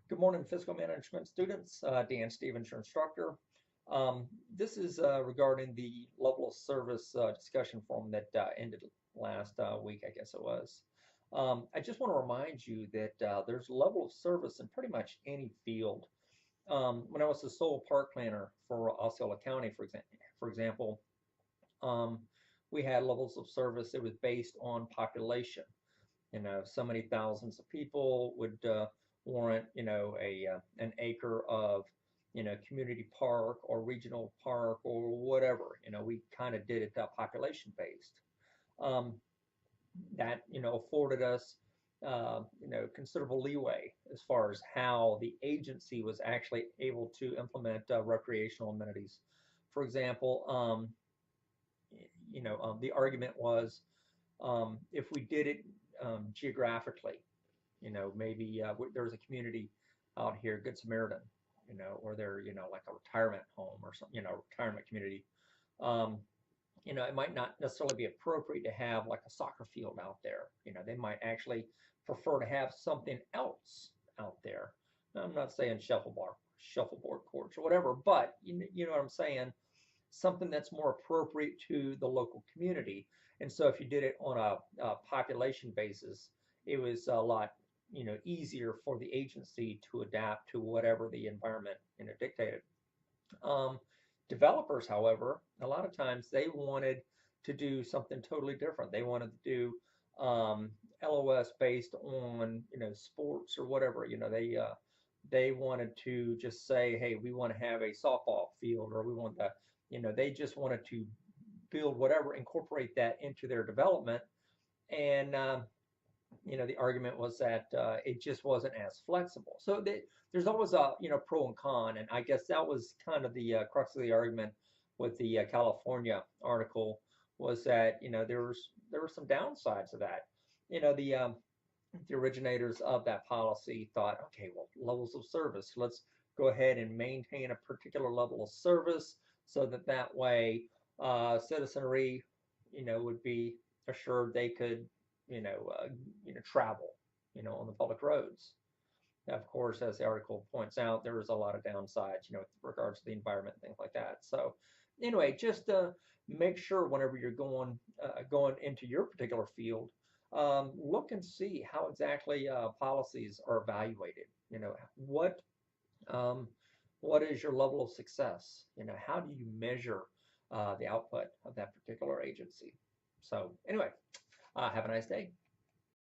Good morning, fiscal management students. Dan Stevens, your instructor. This is regarding the level of service discussion forum that ended last week, I guess it was. I just want to remind you that there's a level of service in pretty much any field. When I was the sole park planner for Osceola County, for example, um, we had levels of service. It was based on population. So many thousands of people would warrant, an acre of, community park or regional park or whatever. We kind of did it population based. Um, that afforded us, considerable leeway as far as how the agency was actually able to implement recreational amenities. For example, the argument was if we did it geographically, maybe there was a community out here, Good Samaritan, or they're, like a retirement home or something, retirement community. Um, it might not necessarily be appropriate to have like a soccer field out there. They might actually prefer to have something else out there. Now, I'm not saying shuffleboard courts or whatever, but you know what I'm saying? Something that's more appropriate to the local community. And so if you did it on a population basis, it was a lot, easier for the agency to adapt to whatever the environment, dictated. Um, Developers, however, a lot of times they wanted to do something totally different. They wanted to do LOS based on, sports or whatever. They wanted to just say, hey, we want to have a softball field, or we want to, they just wanted to build whatever, incorporate that into their development. And the argument was that it just wasn't as flexible. So there's always a pro and con, and I guess that was kind of the crux of the argument with the California article, was that there were some downsides of that. The originators of that policy thought, okay, well, levels of service, let's go ahead and maintain a particular level of service so that way citizenry, would be assured they could, travel, on the public roads. Now, of course, as the article points out, there is a lot of downsides, with regards to the environment and things like that. So, anyway, just make sure whenever you're going into your particular field, look and see how exactly policies are evaluated. Um, what is your level of success? How do you measure the output of that particular agency? So, anyway, have a nice day.